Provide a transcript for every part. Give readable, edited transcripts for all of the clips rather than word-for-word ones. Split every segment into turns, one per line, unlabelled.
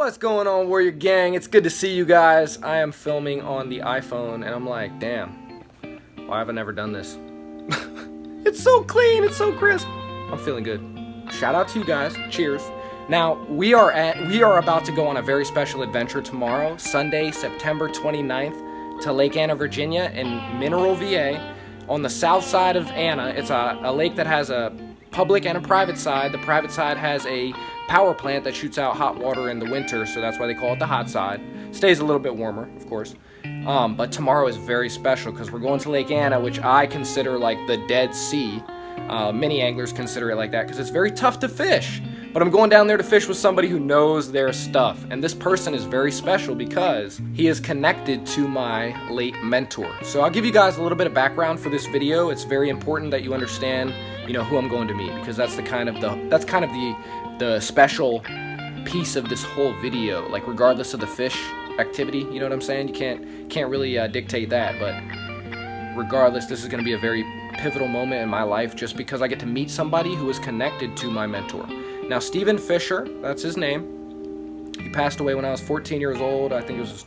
What's going on, Warrior Gang? It's good to see you guys. I am filming on the iPhone and I'm like, damn, why have I never done this? It's so clean, it's so crisp. I'm feeling good. Shout out to you guys. Cheers. Now, we are about to go on a very special adventure tomorrow, Sunday, September 29th, to Lake Anna, Virginia in Mineral, VA. On the south side of Anna, it's a lake that has a public and a private side. The private side has a power plant that shoots out hot water in the winter, so that's why they call it the hot side. Stays a little bit warmer, of course. But tomorrow is very special because we're going to Lake Anna, which I consider like the Dead Sea. Many anglers consider it like that because it's very tough to fish. But I'm going down there to fish with somebody who knows their stuff. And this person is very special because he is connected to my late mentor. So I'll give you guys a little bit of background for this video. It's very important that you understand, who I'm going to meet, because that's kind of the special piece of this whole video. Like, regardless of the fish activity, you know what I'm saying? You can't really dictate that, but regardless, this is going to be a very pivotal moment in my life just because I get to meet somebody who is connected to my mentor. Now, Stephen Fisher, that's his name. He passed away when I was 14 years old. I think it was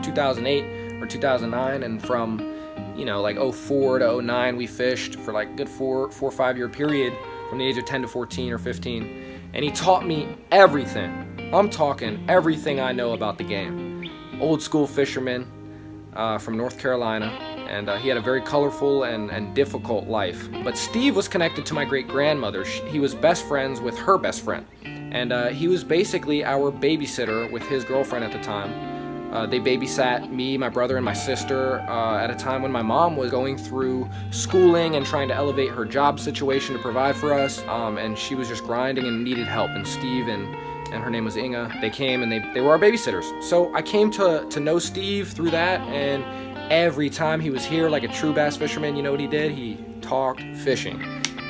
2008 or 2009, and from like 04 to 09 we fished for like a good 4 or 5 year period from the age of 10 to 14 or 15, and he taught me everything. I'm talking everything I know about the game. Old school fisherman from North Carolina, and he had a very colorful and difficult life. But Steve was connected to my great-grandmother. He was best friends with her best friend, and he was basically our babysitter with his girlfriend at the time. They babysat me, my brother, and my sister at a time when my mom was going through schooling and trying to elevate her job situation to provide for us, and she was just grinding and needed help. And Steve and her name was Inga, they came and they were our babysitters. So I came to know Steve through that, and every time he was here, like a true bass fisherman, you know what he did? He talked fishing.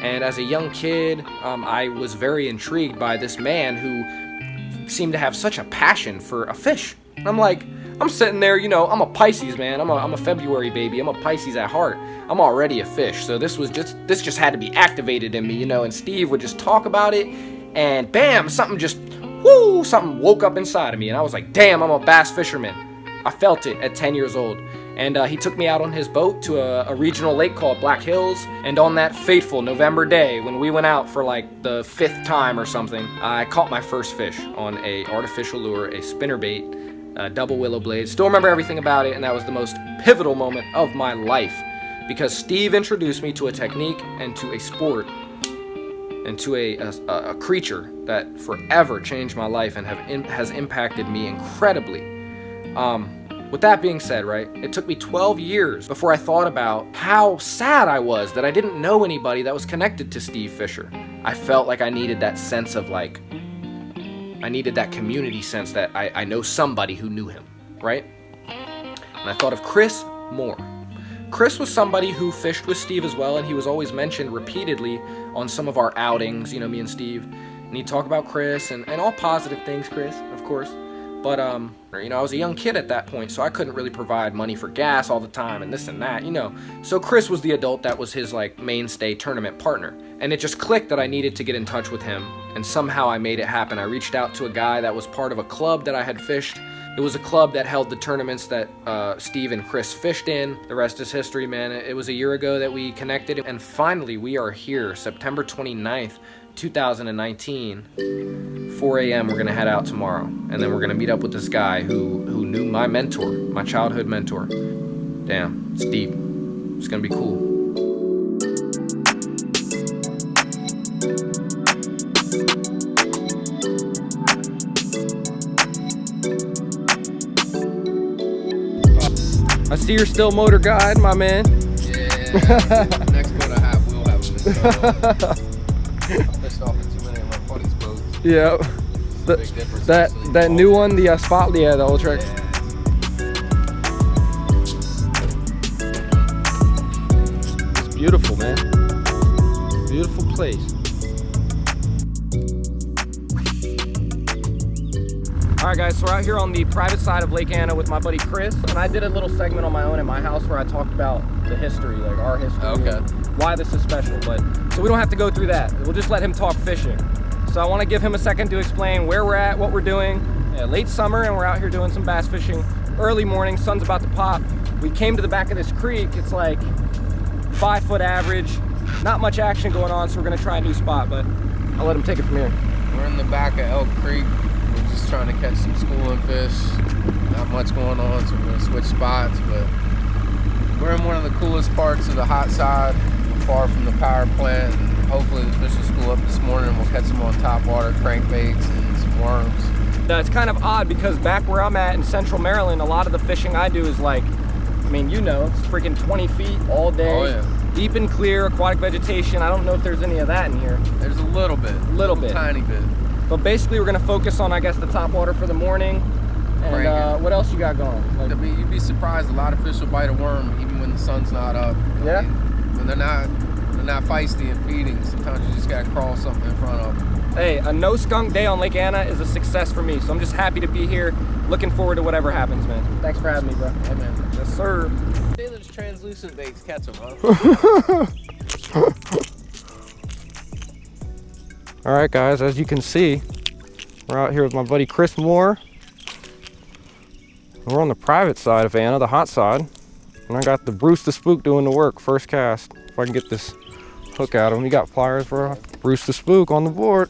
And as a young kid, I was very intrigued by this man who seemed to have such a passion for a fish. And I'm sitting there, I'm a Pisces, man. I'm a February baby. I'm a Pisces at heart. I'm already a fish. So this just had to be activated in me, and Steve would just talk about it, and bam, something woke up inside of me, and I was like, damn, I'm a bass fisherman. I felt it at 10 years old. And he took me out on his boat to a regional lake called Black Hills. And on that fateful November day, when we went out for like the 5th time or something, I caught my first fish on a artificial lure, a spinnerbait, double willow blade. Still remember everything about it, and that was the most pivotal moment of my life because Steve introduced me to a technique and to a sport and to a creature that forever changed my life and has impacted me incredibly. With that being said, right, it took me 12 years before I thought about how sad I was that I didn't know anybody that was connected to Steve Fisher. I felt like I needed that sense of I needed that community sense that I know somebody who knew him, right? And I thought of Chris Moore. Chris was somebody who fished with Steve as well, and he was always mentioned repeatedly on some of our outings, me and Steve. And he'd talk about Chris and all positive things, Chris, of course. But, I was a young kid at that point, so I couldn't really provide money for gas all the time and this and that, So Chris was the adult that was his, mainstay tournament partner. And it just clicked that I needed to get in touch with him, and somehow I made it happen. I reached out to a guy that was part of a club that I had fished. It was a club that held the tournaments that Steve and Chris fished in. The rest is history, man. It was a year ago that we connected, and finally we are here, September 29th, 2019, 4 a.m. We're gonna head out tomorrow, and then we're gonna meet up with this guy who knew my mentor, my childhood mentor. Damn, it's deep. It's gonna be cool. I see you're still motor guide, my man.
Yeah, next boat I have will have a I fished off in too many of my buddies' boats.
Yeah.
Big difference.
That new one, the spot, yeah, the Ultra.
Yeah.
It's beautiful, man. Beautiful place. Alright guys, so we're out here on the private side of Lake Anna with my buddy Chris, and I did a little segment on my own in my house where I talked about the history, like our history,
Okay.
why this is special, but so we don't have to go through that. We'll just let him talk fishing. So I want to give him a second to explain where we're at, what we're doing, Yeah, late summer, and we're out here doing some bass fishing. Early morning, sun's about to pop. We came to the back of this creek. It's like 5 foot average. Not much action going on, so we're gonna try a new spot, but I'll let him take it from here.
We're in the back of Elk Creek. We're just trying to catch some schooling fish. Not much going on, so we're gonna switch spots, but we're in one of the coolest parts of the hot side. We're far from the power plant. And hopefully the fish will school up this morning and we'll catch them on top water, crankbaits and some worms.
It's kind of odd because back where I'm at in Central Maryland, a lot of the fishing I do is like, I mean, you know, it's freaking 20 feet all day.
Oh yeah.
Deep and clear, aquatic vegetation. I don't know if there's any of that in here.
There's a little bit.
Little bit.
Tiny bit.
But basically we're gonna focus on, I guess, the top water for the morning. And what else you got going? Like,
I mean, you'd be surprised. A lot of fish will bite a worm even when the sun's not up.
Yeah.
I mean, when they're not feisty and feeding. Sometimes you just gotta crawl something in front of them.
Hey, a no skunk day on Lake Anna is a success for me. So I'm just happy to be here. Looking forward to whatever happens, man. Thanks for having me, bro.
Hey, man.
Yes, sir.
There's translucent baits. Catch them, huh?
All right, guys, as you can see, we're out here with my buddy Chris Moore. We're on the private side of Anna, the hot side. And I got the Bruce the Spook doing the work, first cast. If I can get this hook out of him. You got pliers, bro? Bruce the Spook on the board.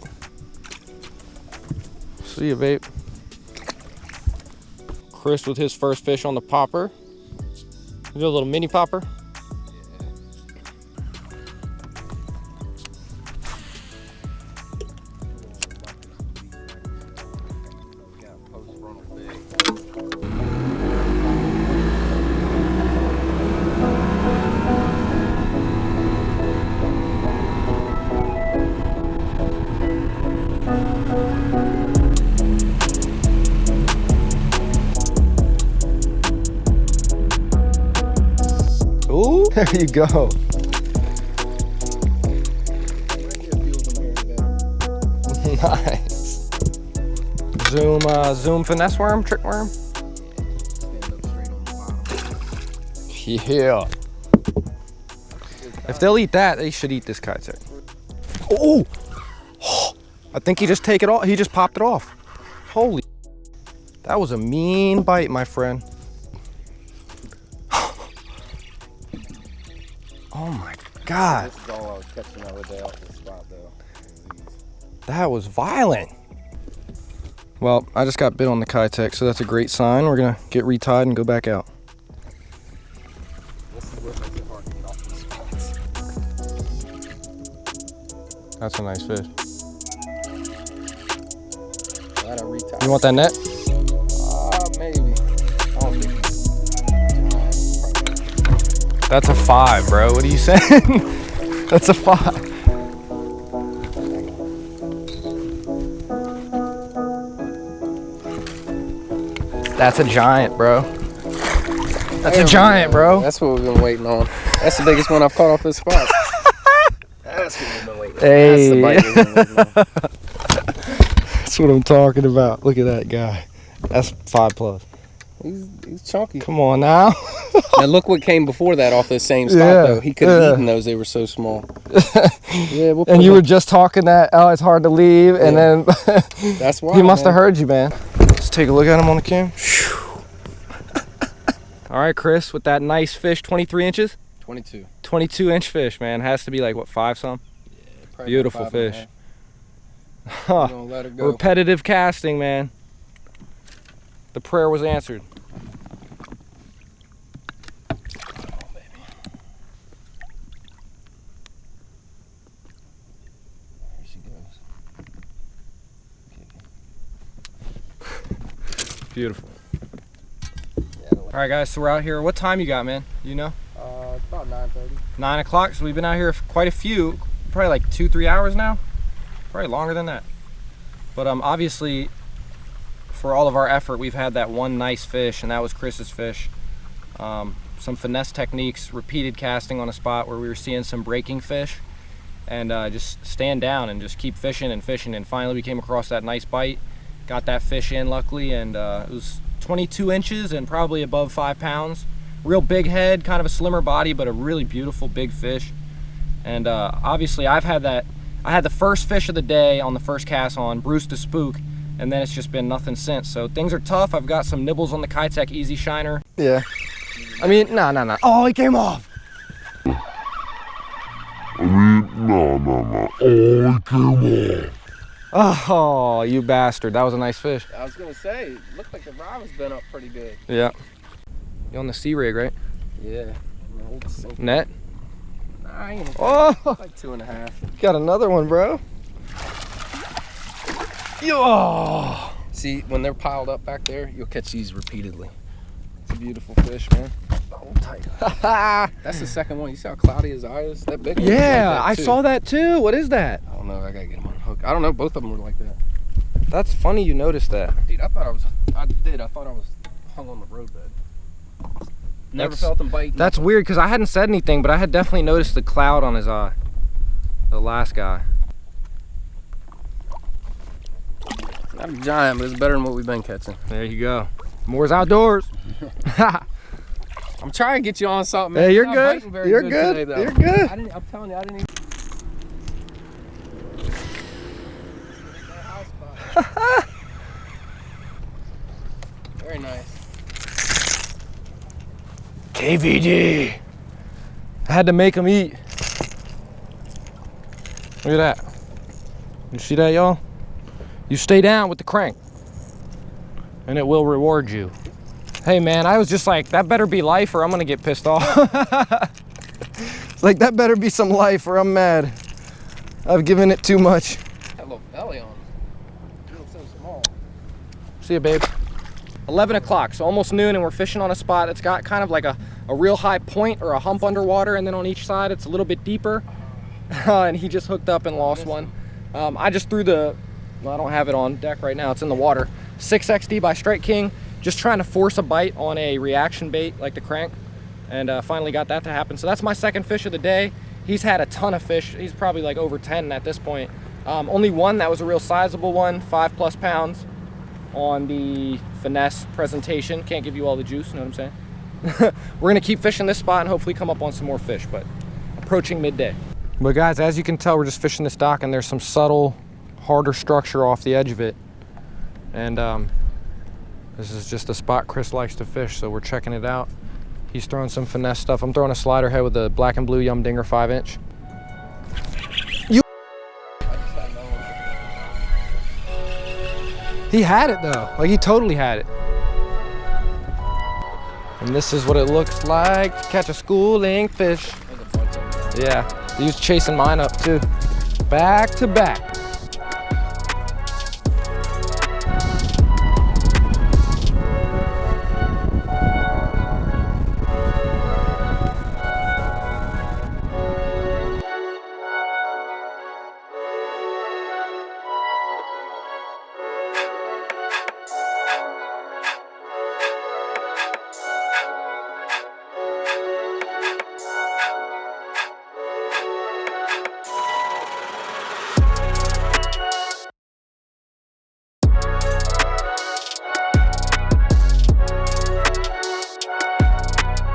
See ya, babe. Chris with his first fish on the popper. You do a little mini popper. Ooh, there you go. Nice. Zoom finesse worm, trick worm. Yeah. If they'll eat that, they should eat this kite. Oh, I think he just take it off. He just popped it off. Holy, that was a mean bite, my friend. Oh my God.
This is all I was catching the other day off the spot, though.
That was violent. Well, I just got bit on the Kitech, so that's a great sign. We're gonna get retied and go back out.
This is what makes it hard to get off the spots.
That's a nice fish.
Glad I retie.
You want that net?
Maybe. I don't think.
That's a 5, bro. What are you saying? That's a 5. That's a giant, bro. That's a giant, bro.
That's what we've been waiting on. That's the biggest one I've caught off this spot. That's what we've been waiting on.
Hey.
That's the bite we've been waiting on.
That's what I'm talking about. Look at that guy. That's 5+.
He's chunky.
Come on now.
Now look what came before that off the same spot, though. He could have eaten those. They were so small. Yeah, we'll
And you were just talking that, oh, it's hard to leave, and then
that's why
he must have heard you, man. Let's take a look at him on the cam. All right, Chris, with that nice fish, 23 inches?
22.
22-inch fish, man. Has to be like, what, 5-some?
Yeah,
beautiful fish.
Huh. Gonna let it go.
Repetitive casting, man. The prayer was answered.
Oh, baby. Here she goes.
Beautiful. All right, guys, so we're out here. What time you got, man? You know?
It's about 9:30.
9 o'clock. So we've been out here for quite a few, probably like 2-3 hours now. Probably longer than that. But obviously, for all of our effort, we've had that one nice fish, and that was Chris's fish. Some finesse techniques, repeated casting on a spot where we were seeing some breaking fish, and just stand down and just keep fishing, and finally we came across that nice bite. Got that fish in, luckily, and it was 22 inches and probably above 5 pounds. Real big head, kind of a slimmer body, but a really beautiful big fish. And obviously I had the first fish of the day on the first cast on Bruce the Spook, and then it's just been nothing since. So things are tough. I've got some nibbles on the Kitech Easy Shiner.
Yeah. I mean, no. Oh, he came off.
No. Oh, he came off.
Oh, you bastard. That was a nice fish.
I was gonna say, it looked like the rod was bent up pretty good.
Yeah. You on the sea rig, right?
Yeah.
Net?
Nah, I ain't
Oh,
like 2.5.
got another one, bro. Yo.
See, when they're piled up back there, you'll catch these repeatedly. It's a beautiful fish, man. Hold tight. That's the second one. You see how cloudy his eye is? That big one.
Yeah,
like
I saw that too. What is that?
I don't know. I gotta get him on a hook. I don't know. Both of them were like that.
That's funny you noticed that.
Dude, I thought I was hung on the roadbed. Never felt him bite.
That's weird because I hadn't said anything, but I had definitely noticed the cloud on his eye. The last guy.
Not a giant, but it's better than what we've been catching.
There you go. More's outdoors.
I'm trying to get you on something, man.
Hey, you're
not
good.
biting very
You're
good.
good.
Today, though.
You're good.
I'm telling you, I didn't even. Very nice.
KVD. I had to make him eat. Look at that. You see that, y'all? You stay down with the crank and it will reward you. Hey man, I was just like, that better be life or I'm gonna get pissed off. It's like, that better be some life or I'm mad. I've given it too much.
That little belly on him. He looks so small.
See ya, babe. 11 o'clock, so almost noon, and we're fishing on a spot that's got kind of like a real high point or a hump underwater, and then on each side it's a little bit deeper. And he just hooked up and lost one. I just threw well, I don't have it on deck right now, it's in the water. 6XD by Strike King, just trying to force a bite on a reaction bait like the crank, and finally got that to happen. So that's my second fish of the day. He's had a ton of fish. He's probably like over 10 at this point. Only one that was a real sizable one, 5+ pounds on the finesse presentation. Can't give you all the juice, you know what I'm saying? We're gonna keep fishing this spot and hopefully come up on some more fish, but approaching midday. But guys, as you can tell, we're just fishing this dock and there's some subtle, harder structure off the edge of it. And this is just a spot Chris likes to fish, so we're checking it out. He's throwing some finesse stuff. I'm throwing a slider head with a black and blue Yum Dinger 5-inch. He had it though, like he totally had it. And this is what it looks like to catch a school-length fish. Yeah, he was chasing mine up too. Back to back.